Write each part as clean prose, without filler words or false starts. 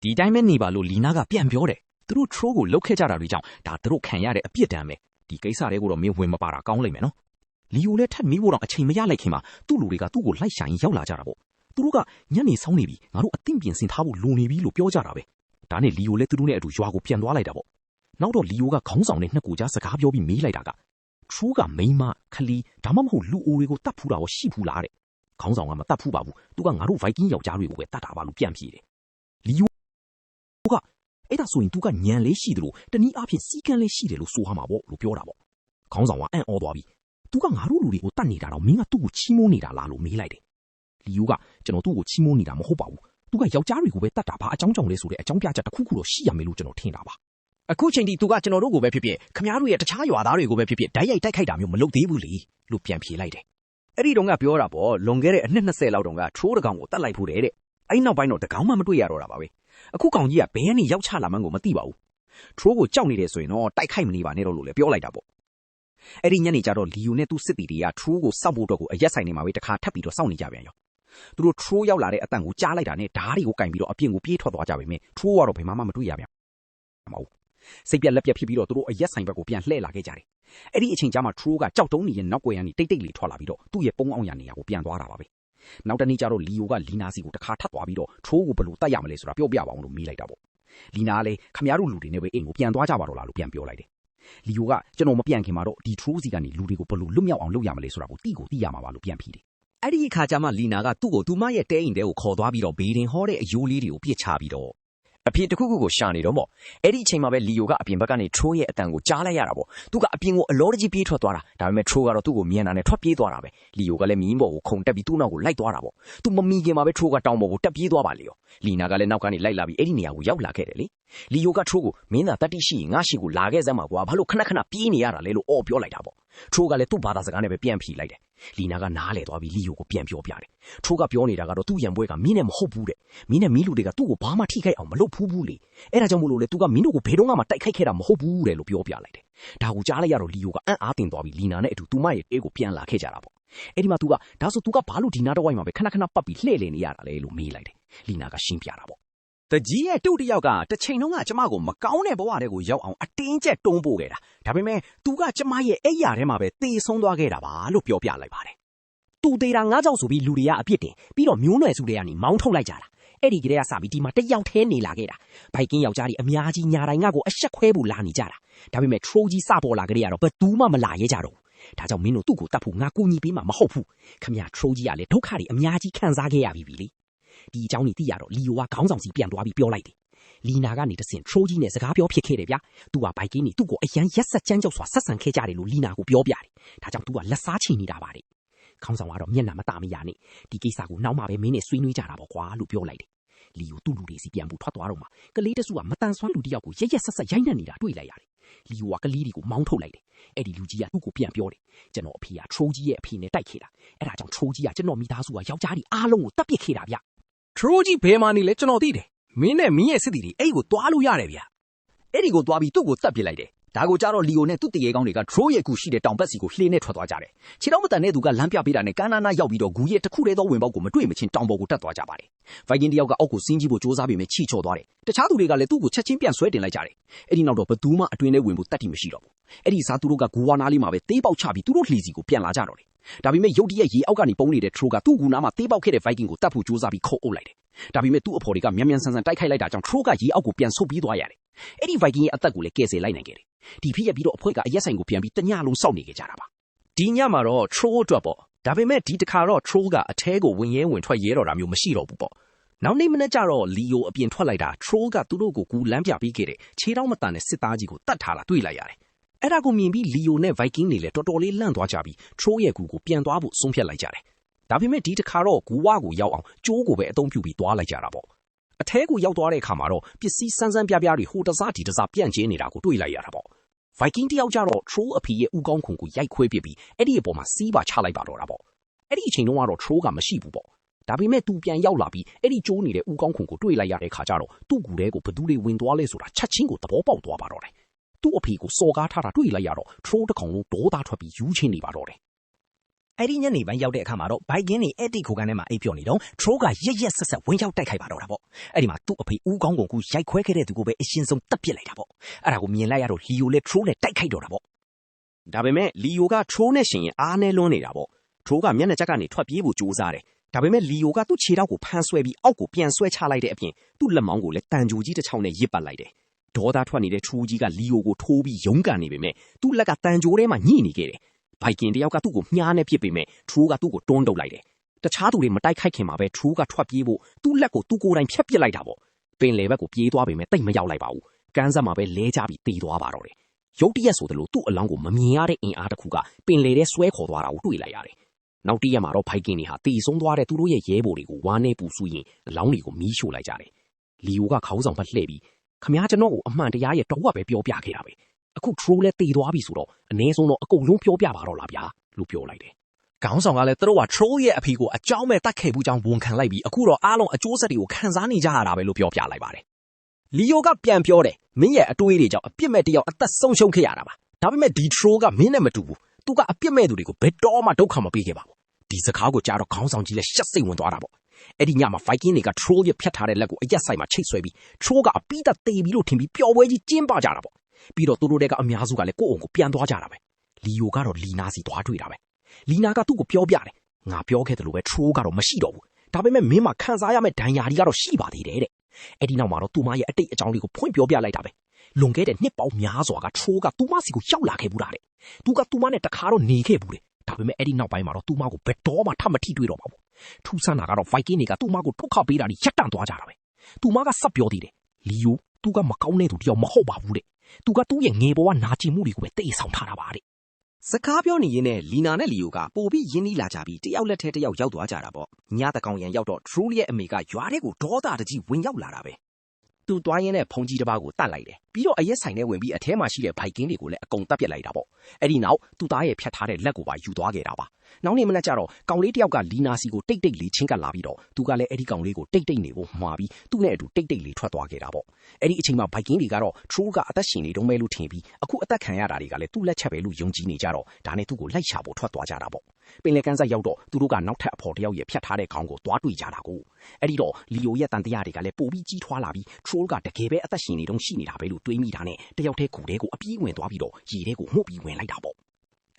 ဒီတိုင်းပဲနေပါလို့လီနာကပြန်ပြောတယ်သူတို့ troll ကိုလှုပ်ခဲ့ကြတာတွေကြောင့်ဒါသူတို့ခံရတဲ့အပြစ်ဒဏ်ပဲဒီကိစ္စတွေကိုတော့မင်းဝင်မပါတာကောင်းလိမ့်မယ်နော်လီယိုလည်းထပ်မီးဖို့တော့အချိန်မရလိုက်ခင်မှာသူ့လူတွေကသူ့ကိုလိုက်ရှာရင်ရောက်လာကြတာပေါ့သူတို့ကညနေဆောင်နေပြီငါတို့အသင့်ပြင်ဆင်ထားဖို့လိုနေပြီလို့ပြောကြတာပဲဒါနဲ့လီယိုလည်းသူတို့နဲ့အတူရွာကိုပြန်သွားလိုက်တာပေါ့နောက်တော့လီယိုကခေါင်းဆောင်နဲ့နှစ်ကိုကြားစကားပြောပြီးမေးလိုက်တာက troll ကမိန်းမခလီဒါမှမဟုတ်လူအိုတွေကိုတတ်ဖူးတာရောရှိဖူးလားတဲ့ခေါင်းဆောင်ကမတတ်ဖူးပါဘူးသူကငါတို့ Viking ယောက်ျားတွေကိုပဲတတ်တာပါလို့ပြန်ပြေးတယ်လီယိုကအဲ့ဒါဆိုရင်သူကညံလေးရှိတယ်လို့တနည်းအားဖြင့်စီကံလေးရှိတယ်လို့ဆိုရမှာပေါ့လို့ပြောတာပေါ့ခေါင်းဆောင်ကအံ့ဩသွားပြီသူကငါတို့လူတွေကိုတတ်နေတာတော့မင်းကသူ့ကိုချီးမွမ်းနေတာလားလို့မေးလိုက်တယ်လီယိုကကျွန်တော်သူ့ကိုချီးမွမ်းနေတာမဟုတ်ပါဘူးသူကယောက်ျားတွေကိုပဲတတ်တာဘာအကြောင်းကြောင့်လဲဆိုတဲ့အကြောင်းပြချက်တစ်ခုခုတော့ရှိရမယ်လို့ကျွန်တော်ထင်တာပါအခုချိန်ထိသူကကျွန်တော်တို့ကိုပဲဖြစ်ဖြစ်ခမားတို့ရဲ့တခြားရွာသားတွေကိုပဲဖြစ်ဖြစ်ဓာတ်ရိုက်တိုက်ခိုက်တာမျိုးမလုပ်သေးဘူးလေလို့ပြန်ဖြေလိုက်တယ်အဲ့ဒီတုန်းကပြောတာပေါ့လွန်ခဲ့တဲ့အနှစ်20လောက်တုန်းက troll တကောင်ကိုတတ်လိုက်ဖို့တဲ့အဲ့နောက်ပိုင်းတော့တကောင်မှမတွေ့ရတော့တာပါပဲအခုကောင်ကြီးကဘယ်ကနေရောက်ချလာမှန်းကိုမသိပါဘူး troll ကိုကြောက်နေတယ်ဆိုရင်တော့တိုက်ခိုက်မနေပါနဲ့တော့လို့လည်းပြောလိုက်တာပေါ့အဲ့ဒီညနေကျတော့လီယိုနဲ့သူ့စစ်တီတွေက troll ကိုစောက်ဖို့အတွက်ကိုအရက်ဆိုင်နေမှာပဲတခါထပ်ပြီးတော့စောင့်နေကြပြန်ရောသူတို့ troll ရောက်လာတဲ့အတန်ကိုကြားလိုက်တာနဲ့ဓားတွေကိုကင်ပြီးတော့အပြင်ကိုပြေးထွက်သွားကြပါမယ် troll ကတော့ဘယ်မှမတွေ့ရပြန်မဟုတ်စိတ်ပြက်လက်ပြက်ဖြစ်ပြီးတော့သူတို့အရက်ဆိုင်ဘက်ကိုပြန်လှည့်လာခဲ့ကြတယ်အဲ့ဒီအချိန်ကျမှ troll ကကြောက်တုံးနေတဲ့နောက်ွယ်ကနေတိတ်တိတ်လေးထွက်လာပြီးတော့သူ့ရဲ့ပုံအောင်ရနေရာကိုပြန်သွားတာပါပဲနောက်တနေ့ကျတော့လီယိုကလီနာစီကိုတခါထပ်သွားပြီးတော့ troll ကိုဘယ်လိုတတ်ရမလဲဆိုတာပြောပြပါအောင်လို့မေးလိုက်တာပေါ့လီနာလည်းခမရတို့လူတွေနဲ့ပဲအိမ်ကိုပြန်သွားကြပါတော့လားလို့ပြန်ပြောလိုက်တယ်လီယိုကကျွန်တော်မပြန်ခင်မှာတော့ဒီ troll စီကနေလူတွေကိုဘယ်လိုလွတ်မြောက်အောင်လုပ်ရမလဲဆိုတာကိုသိရမှာပါလို့ပြန်ဖြေတယ်အဲ့ဒီအခါကျမှလီနာကသူ့ကိုသူမရဲ့တဲအိမ်တဲကိုခေါ်သွားပြီးတော့ဘေးတင်ဟောတဲ့အယိုးလေးတွေကိုပြစ်ချပြီးတော့အဖြစ်တစ်ခုခုကိုရှာနေတော့ပေါ့အဲ့ဒီအချိန်မှာပဲလီယိုကအပြင်ဘက်ကနေ troll ရဲ့အတန်ကိုကြားလိုက်ရတာပေါ့သူကအပြင်ကိုအလောတကြီးပြေးထွက်သွားတာဒါပေမဲ့ troll ကတော့သူ့ကိုမြင်တာနဲ့ထွက်ပြေးသွားတာပဲလီယိုကလည်းမင်းဘော်ကိုခုန်တက်ပြီးသူ့နောက်ကိုလိုက်သွားတာပေါ့သူမမီခင်မှာပဲ troll ကတောင်ပေါ်ကိုတက်ပြေးသွားပါလေရောလီနာကလည်းနောက်ကနေလိုက်လာပြီးအဲ့ဒီနေရာကိုရောက်လာခဲ့တယ်လေလီယိုက troll ကိုမင်းသာတတိရှိရင်ငါရှိကိုလာခဲ့စမ်းပါကွာဘာလို့ခဏခဏပြေးနေရတာလဲလို့အော်ပြောလိုက်တာပေါ့ troll ကလည်းသူ့ဘာသာစကားနဲ့ပဲပြန်ဖြေလိုက်တယ်လီနာကနားလေသွားပြီးလီယိုကိုပြန်ပြောပြတယ် troll ကပြောနေတာကတော့သူ့ရံပွဲကမင်းနဲ့မဟုတ်ဘူးတဲ့မင်းနဲ့မင်းလူတွေကသူ့ကိုဘာမှထိခိုက်အောင်မလုပ်ဘူးလေအဲ့ဒါကြောင့်မို့လို့လေသူကမင်းတို့ကိုဘယ်တော့မှတိုက်ခိုက်ခဲ့တာမဟုတ်ဘူးတဲ့လို့ပြောပြလိုက်တယ်ဒါကိုကြားလိုက်ရတော့လီယိုကအံ့အားသင့်သွားပြီးလီနာနဲ့အတူသူမရဲ့တဲကိုပြန်လာခဲ့ကြတာပေါ့အဲ့ဒီမှာသူကဒါဆိုသူကဘာလို့ဒီနားတစ်ဝိုက်မှာပဲခဏခဏပတ်ပြီးလှည့်လည်နေရတာလဲလို့မေးလိုက်တယ်လီနာကရှင်းပြတာပေါ့တကြီးရဲ့တူတယောက်ကတစ်ချိန်လုံးကကျမကိုမကောင်းတဲ့ဘဝတွေကိုရောက်အောင်အတင်းကျပ်တွန်းပို့ခဲ့တာဒါပေမဲ့သူကကျမရဲ့အဲ့ရထဲမှာပဲတေဆုံးသွားခဲ့တာပါလို့ပြောပြလိုက်ပါတယ်သူသေးတာငါးကြောက်ဆိုပြီးလူတွေကအပြစ်တင်ပြီးတော့မျိုးနွယ်စုတွေကနေမောင်းထုတ်လိုက်ကြတာအဲ့ဒီကလေးကစပြီးဒီမှာတယောက်ထဲနေလာခဲ့တာဘိုက်ကင်းယောက်ျားကြီးအများကြီးညာတိုင်းငါ့ကိုအဆက်ခွဲဖို့လာနေကြတာဒါပေမဲ့ troll ကြီးစပေါ်လာကြတဲ့ကတော့ဘယ်သူမှမလာရဲကြတော့ဒါကြောင့်မင်းတို့သူ့ကိုတတ်ဖို့ငါကူညီပေးမှာမဟုတ်ဘူးခမရ troll ကြီးကလည်းဒုက္ခတွေအများကြီးခံစားခဲ့ရပြီလေဒီအကြောင်းကြီးသိရတော့လီယိုကခေါင်းဆောင်စီပြန်သွားပြီးပြောလိုက်တယ်လီနာကနေတဆင့် troll ကြီးနဲ့စကားပြောဖြစ်ခဲ့တယ်ဗျာသူကဘိုက်ကင်းနေသူ့ကိုအရန်ရက်ဆက်ကြမ်းကြောက်စွာဆက်ဆံခဲ့ကြတယ်လို့လီနာကိုပြောပြတယ်ဒါကြောင့်သူကလက်စားချင်နေတာပါတဲ့ခေါင်းဆောင်ကတော့မျက်နှာမတမရနဲ့ဒီကိစ္စကိုနောက်မှပဲမင်းနဲ့ဆွေးနွေးကြတာပေါ့ကွာလို့ပြောလိုက်တယ်လီယိုသူ့လူတွေစီပြန်ဖို့ထွက်သွားတော့မှကလေးတစုကမတန်ဆွမ်းလူတယောက်ကိုရက်ရက်ဆက်ဆက်ရိုက်နှက်နေတာတွေ့လိုက်ရတယ်လီယိုကကလေးတွေကိုမောင်းထုတ်လိုက်တယ်အဲ့ဒီလူကြီးကသူ့ကိုပြန်ပြောတယ်ကျွန်တော်အဖေက troll ကြီးရဲ့အဖေနဲ့တိုက်ခဲ့တာအဲ့ဒါကြောင့် troll ကြီးကကျွန်တော်မိသားစုကယောက်ျားတွေအားလုံးကိုတပ်ပစ်ခဲ့တာဗျ troll ကြီးဘယ်မှာနေလဲကျွန်တော်သိတယ်မင်းနဲ့မင်းရဲ့စစ်တီတွေအဲ့ကိုသွားလို့ရတယ်ဗျအဲ့ဒီကိုသွားပြီးသူ့ကိုတပ်ပစ်လိုက်တယ်ဒါကိုကြတော့လီယိုနဲ့သူ့တရေကောင်းတွေက troll ရဲ့ကူရှိတဲ့တောင်ဘက်စီကိုလှေနဲ့ထွက်သွားကြတယ်ခြေတော်မတန်တဲ့သူကလမ်းပြပေးတာနဲ့ကန်းနာနာရောက်ပြီးတော့ဂူရဲ့တစ်ခုတည်းသောဝင်ပေါက်ကိုမတွေ့မချင်းတောင်ပေါ်ကိုတက်သွားကြပါတယ်ဗိုက်ကင်းတယောက်ကအောက်ကိုဆင်းကြည့်ဖို့စူးစမ်းပေမဲ့ချီချော်သွားတယ်တခြားသူတွေကလည်းသူ့ကိုချက်ချင်းပြန်ဆွဲတင်လိုက်ကြတယ်အဲ့ဒီနောက်တော့ဘသူမှအတွင်းထဲဝင်ဖို့တတ်တိမရှိတော့ဘူးအဲ့ဒီစားသူတို့ကဂူဝါနာလေးမှာပဲသေးပေါက်ချပြီးသူတို့လှီစီကိုပြန်လာကြတော့တယ်ဒါပေမဲ့ရုတ်တရက်ရေအောက်ကနေပုံနေတဲ့ troll ကသူ့ဂူနာမှာသေးပေါက်ခဲ့တဲ့ Viking ကိုတတ်ဖို့စူးစမ်းပြီးခုတ်အုပ်လိုက်တယ်ဒါပေမဲ့သူ့အဖော်တွေကမြန်မြန်ဆန်ဆန်တိုက်ခိုက်လိုက်တာကြောင့် troll ကရေအောက်ကိုပြန်ဆုတ်ပြေးသွားရတယ်အဲ့ဒီ Viking ရဲ့အသက်ကိုလည်းကယ်ဆယ်လိုက်နိုင်ခဲ့တယ်ဒီဖြစ်ရပြီးတော့အဖွဲ့ကအရက်ဆိုင်ကိုပြန်ပြီးတညလုံးစောင့်နေကြတာပါဒီညမှာတော့ troll အတွက်ပေါ့ဒါပေမဲ့ဒီတစ်ခါတော့ troll ကအထဲကိုဝင်ရဲဝင်ထွက်ရဲတော့တာမျိုးမရှိတော့ဘူးပေါ့နောက်နေ့မနေ့ကျတော့လီယိုအပြင်ထွက်လိုက်တာ troll ကသူတို့ကိုကူလမ်းပြပေးခဲ့တဲ့ခြေထောက်မတန်တဲ့စစ်သားကြီးကိုတတ်ထားတာတွေ့လိုက်ရတယ်အဲ့ဒါကိုမြင်ပြီးလီယိုနဲ့ Viking တွေလည်းတော်တော်လေးလန့်သွားကြပြီး troll ရဲ့ကူကိုပြန်သွားဖို့ဆုံးဖြတ်လိုက်ကြတယ်ဒါပေမဲ့ဒီတစ်ခါတော့ဂူဝါကိုရောက်အောင်ကျိုးကိုပဲအသုံးပြုပြီးသွားလိုက်ကြတာပေါ့အထဲကိုရောက်သွားတဲ့အခါမှာတော့ပစ္စည်းစမ်းပြပြတွေဟိုတစားဒီတစားပြန့်ကျင်းနေတာကိုတွေ့လိုက်ရတာပေါ့ Viking တယောက်ကြတော့ troll အဖေရဲ့ဥကောင်းခွန်ကိုရိုက်ခွဲပစ်ပြီးအဲ့ဒီအပေါ်မှာစီးပါချလိုက်ပါတော့တာပေါ့အဲ့ဒီအချိန်တုန်းကတော့ troll ကမရှိဘူးပေါ့ဒါပေမဲ့သူပြန်ရောက်လာပြီးအဲ့ဒီကျိုးနေတဲ့ဥကောင်းခွန်ကိုတွေ့လိုက်ရတဲ့အခါကျတော့သူ့ကူထဲကိုဘသူတွေဝင်သွားလဲဆိုတာချက်ချင်းကိုသဘောပေါက်သွားပါတော့တယ်သူ့အဖေကိုစော်ကားထားတာတွေ့လိုက်ရတော့ troll တစ်ကောင်လုံးဒေါသထွက်ပြီးယူချင်းနေပါတော့တယ် အဲ့ဒီညနေပိုင်းရောက်တဲ့အခါမှာတော့ဘိုက်ကင်းတွေအဲ့ဒီခိုကန်ထဲမှာအိပ်ပျော်နေတော့ထရိုးကရက်ဆက်ဝင်ရောက်တိုက်ခိုက်ပါတော့တာပေါ့အဲ့ဒီမှာသူ့အဖေဦးကောင်းကုန်ကူရိုက်ခွဲခဲ့တဲ့သူကိုပဲအရှင်ဆုံးတပ်ပစ်လိုက်တာပေါ့အဲ့ဒါကိုမြင်လိုက်ရတော့လီယိုလည်းထရိုးနဲ့တိုက်ခိုက်တော့တာပေါ့ဒါပေမဲ့လီယိုကထရိုးနဲ့ရှင်ရင်အားနဲ့လွန်းနေတာပေါ့ထရိုးကမျက်နှာချက်ကနေထွက်ပြေးဖို့ကြိုးစားတယ်ဒါပေမဲ့လီယိုကသူ့ခြေထောက်ကိုဖမ်းဆွဲပြီးအောက်ကိုပြန်ဆွဲချလိုက်တဲ့အပြင်သူ့လက်မောင်းကိုလည်းတန်ကြိုကြီးတစ်ချောင်းနဲ့ရစ်ပတ်လိုက်တယ်ဒေါသထွက်နေတဲ့ထရိုးကြီးကလီယိုကိုထိုးပြီးရုန်းကန်နေပေမဲ့သူ့လက်ကတန်ကြိုထဲမှာညှိနေခဲ့တယ်ဘိုက်ကင်တယောက်ကသူ့ကိုမြားနဲ့ပစ်ပေမဲ့ထရိုးကသူ့ကိုတွန်းတုပ်လိုက်တယ်တခြားသူတွေမတိုက်ခိုက်ခင်မှာပဲထရိုးကထွက်ပြေးဖို့သူ့လက်ကိုသူ့ကိုယ်တိုင်ဖြတ်ပစ်လိုက်တာပေါ့ပင်လယ်ဘက်ကိုပြေးသွားပေမဲ့တိတ်မရောက်လိုက်ပါဘူးကန်းဆက်မှာပဲလဲကျပြီးတေသွားပါတော့တယ်ရုတ်တရက်ဆိုသလိုသူ့အလောင်းကိုမမြင်ရတဲ့အင်အားတစ်ခုကပင်လယ်ထဲဆွဲခေါ်သွားတာကိုတွေ့လိုက်ရတယ်နောက်တရက်မှာတော့ဘိုက်ကင်တွေဟာတေဆုံးသွားတဲ့သူတို့ရဲ့ရဲဘော်တွေကိုဝါနဲ့ပူဆူရင်အလောင်းတွေကိုမီးရှို့လိုက်ကြတယ်လီယိုကခေါင်းဆောင်ဘက်လှည့်ပြီးခမ ्या ကျွန်တော်ကိုအမှန်တရားရဲ့တော့ပဲပြောပြခဲ့တာပဲအခုထရိုးလဲတေသွားပြီဆိုတော့အနည်းဆုံးတော့အကုန်လုံးပြောပြပါတော့လားဗျာလို့ပြောလိုက်တယ်ခေါင်းဆောင်ကလည်းသူတို့ကထရိုးရဲ့အဖေကိုအကြောင်းမဲ့တတ်ခဲ့ဘူးကြောင်းဝန်ခံလိုက်ပြီးအခုတော့အားလုံးအကျိုးဆက်တွေကိုခံစားနေကြရတာပဲလို့ပြောပြလိုက်ပါတယ်လီယိုကပြန်ပြောတယ်မင်းရဲ့အတွေးတွေကြောင့်အပြစ်မဲ့တယောက်အသက်ဆုံးရှုံးခဲ့ရတာပါဒါပေမဲ့ဒီထရိုးကမင်းနဲ့မတူဘူးသူကအပြစ်မဲ့သူတွေကိုဘယ်တော့မှဒုက္ခမပေးခဲ့ပါဘူးဒီစကားကိုကြားတော့ခေါင်းဆောင်ကြီးလည်းရှက်စိတ်ဝင်သွားတာပေါ့အဲ့ဒီညမှာ Viking တွေက troll ရဲ့ဖြတ်ထားတဲ့လက်ကိုအရက်ဆိုင်မှာချိတ်ဆွဲပြီး troll ကအပိသက်တေးပြီးလို့ထင်ပြီးပျော်ပွဲကြီးကျင်းပကြတာပေါ့ပြီးတော့သူတို့တွေကအများစုကလည်းကိုယ့်အုံကိုပြန်သွားကြတာပဲလီယိုကတော့လီနာစီသွားတွေ့တာပဲလီနာကသူ့ကိုပြောပြတယ်ငါပြောခဲ့တယ်လို့ပဲ troll ကတော့မရှိတော့ဘူးဒါပေမဲ့မင်းမခံစားရမယ့်ဒဏ်ရာတွေကတော့ရှိပါသေးတယ်တဲ့အဲ့ဒီနောက်မှာတော့သူမရဲ့အတိတ်အကြောင်းလေးကိုဖွင့်ပြောပြလိုက်တာပဲလွန်ခဲ့တဲ့နှစ်ပေါင်းများစွာက troll ကသူမစီကိုရောက်လာခဲ့ဘူးတာတဲ့သူကသူမနဲ့တခါတော့နေခဲ့ဘူးတဲ့ဒါပေမဲ့အဲ့ဒီနောက်ပိုင်းမှာတော့သူမကိုဘယ်တော့မှထပ်မထိတွေ့တော့ပါဘူးထူးဆန်းတာကတော့ Viking တွေကသူ့မကိုထုတ်ခါပေးတာကြီးရပ်တန့်သွားကြတာပဲသူမကဆက်ပြောသေးတယ်လီယိုသူကမကောင်းတဲ့သူတယောက်မဟုတ်ပါဘူးတဲ့သူကသူ့ရဲ့ငယ်ဘဝနာကျင်မှုတွေကိုပဲတိတ်ဆောင်ထားတာပါတဲ့စကားပြောနေရင်းနဲ့လီနာနဲ့လီယိုကပို့ပြီးရင်းနှီးလာကြပြီးတယောက်လက်ထဲတယောက်ရောက်သွားကြတာပေါ့ညတကောင်ရန်ရောက်တော့ True ရဲ့အမေကရွာထဲကိုဒေါသတကြီးဝင်ရောက်လာတာပဲသူတွိုင်းရင်းနဲ့ဖုန်ကြီးတစ်ပါးကိုတတ်လိုက်တယ်ပြီးတော့အရက်ဆိုင်ထဲဝင်ပြီးအထဲမှာရှိတဲ့ Viking တွေကိုလည်းအကုန်တတ်ပစ်လိုက်တာပေါ့အဲ့ဒီနောက်သူ့သားရဲ့ဖြတ်ထားတဲ့လက်ကိုပါယူသွားခဲ့တာပါနောက်နေ့မနက်ကျတော့ကောင်လေးတယောက်ကလီနာစီကိုတိတ်တိတ်လေးချင်းကပ်လာပြီးတော့သူကလည်းအဲ့ဒီကောင်လေးကိုတိတ်တိတ်နေဖို့မှားပြီးသူ့နဲ့အတူတိတ်တိတ်လေးထွက်သွားခဲ့တာပေါ့အဲ့ဒီအချိန်မှာ Viking တွေကတော့ True ကအသက်ရှင်နေတုန်းပဲလို့ထင်ပြီးအခုအသက်ခံရတာတွေကလည်းသူ့လက်ချက်ပဲလို့ယုံကြည်နေကြတော့ဒါနဲ့သူ့ကိုလိုက်ရှာဖို့ထွက်သွားကြတာပေါ့ပင်လယ်ကမ်းစပ်ရောက်တော့သူတို့ကနောက်ထပ်အဖော်တယောက်ရဲ့ဖြတ်ထားတဲ့ခေါင်းကိုတွားတွေ့ကြတာကိုအဲ့ဒီတော့လီယိုရဲ့တန်တရားတွေကလည်းပိုပြီးကြီးထွားလာပြီး Troll ကတကယ်ပဲအသက်ရှင်နေတုန်းရှိနေတာပဲလို့တွေးမိတာနဲ့တယောက်တည်းကူတဲကိုအပြေးဝင်သွားပြီးတော့ရေထဲကိုမှုတ်ပြီးဝင်လိုက်တာပေါ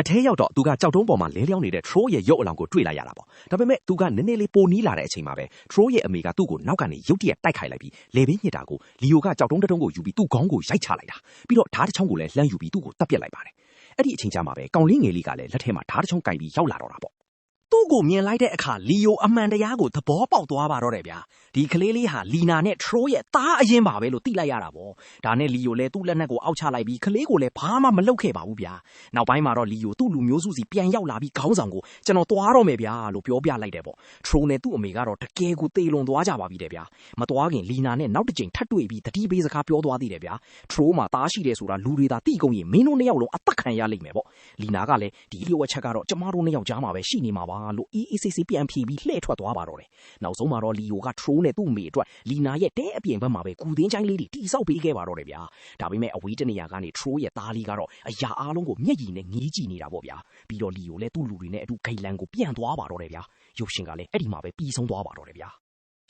့အထဲရောက်တော့သူကကြောက်တုံးပေါ်မှာလဲလျောင်းနေတဲ့ Troll ရဲ့ရုပ်အလောင်းကိုတွေ့လိုက်ရတာပေါ့ဒါပေမဲ့သူကနည်းနည်းလေးပိုနီးလာတဲ့အချိန်မှာပဲ Troll ရဲ့အမေကသူ့ကိုနောက်ကနေရုတ်တရက်တိုက်ခိုက်လိုက်ပြီးလေပင်ညစ်တာကိုလီယိုကကြောက်တုံးတုံးကိုယူပြီးသူ့ခေါင်းကိုရိုက်ချလိုက်တာပြီးတော့ဓာတ်တစ်ချောင်းကိုလည်းလှမ်းယူပြီးသူ့ကိုတပ်ပစ်လိုက်ပါတယ်အဲ့ဒီအချိန်ကျမှပဲကောင်လေးငယ်လေးကလည်းလက်ထဲမှာဓာတ်တစ်ချောင်းကင်ပြီးရောက်လာတော့တာပေါ့သူ့ကိုမြင်လိုက်တဲ့အခါလီယိုအမှန်တရားကိုသဘောပေါက်သွားပါတော့တယ်ဗျာဒီကလေးလေးဟာလီနာနဲ့ Troll ရဲ့သားအရင်ပါပဲလို့သိလိုက်ရတာပေါ့ဒါနဲ့လီယိုလည်းသူ့လက်နက်ကိုအောက်ချလိုက်ပြီးကလေးကိုလည်းဘာမှမလုပ်ခဲ့ပါဘူးဗျာနောက်ပိုင်းမှာတော့လီယိုသူ့လူမျိုးစုစီပြန်ရောက်လာပြီးခေါင်းဆောင်ကိုကျွန်တော်သွားတော့မယ်ဗျာလို့ပြောပြလိုက်တယ်ပေါ့ Troll နဲ့သူ့အမေကတော့တကယ်ကိုတေလွန်သွားကြပါပြီတဲ့ဗျာမသွားခင်လီနာနဲ့နောက်တစ်ကြိမ်ထပ်တွေ့ပြီးတတိပေးစကားပြောသွားသေးတယ်ဗျာ Troll မှာသားရှိတယ်ဆိုတာလူတွေသာသိကုန်ရင်မင်းတို့နှစ်ယောက်လုံးအသက်ခံရလိမ့်မယ်ပေါ့လီနာကလည်းဒီလျှို့ဝှက်ချက်ကတော့ကျမတို့နှစ်ယောက်ကြားမှာပဲရှိနေမှာပါလို့အေးဆေးပြန်ဖြေပြီးလှည့်ထွက်သွားပါတော့တယ်နောက်ဆုံးမှာတော့လီယိုက Troll နဲ့သူ့မိအတွက်လီနာရဲ့တဲအပြင်ဘက်မှာပဲကူသင်းချိုင်းလေးတွေတိဆောက်ပေးခဲ့ပါတော့တယ်ဗျာဒါပေမဲ့အဝေးတနေရာကနေ Troll ရဲ့သားလေးကတော့အရာအားလုံးကိုမျက်ရည်နဲ့ငေးကြည့်နေတာပေါ့ဗျာပြီးတော့လီယိုလည်းသူ့လူတွေနဲ့အတူဂိတ်လန်ကိုပြန်သွားပါတော့တယ်ဗျာရုပ်ရှင်ကလည်းအဲ့ဒီမှာပဲပြီးဆုံးသွားပါတော့တယ်ဗျာ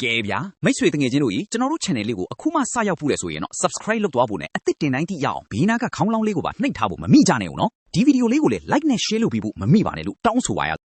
ကဲဗျာမိတ်ဆွေတငယ်ချင်းတို့ကြီးကျွန်တော်တို့ channel လေးကိုအခုမှစရောက်ဖို့လဲဆိုရင်တော့ subscribe လုပ်သွားဖို့နဲ့အသစ်တင်တိုင်းတိရအောင်ဘေးနားကခေါင်းလောင်းလေးကိုပါနှိပ်ထားဖို့မမိကြနဲ့ဦးနော်ဒီဗီဒီယိုလေးကိုလည်း like နဲ့ share လုပ်ပေးဖို့မမိပါနဲ့လို့တောင်းဆိုပါရ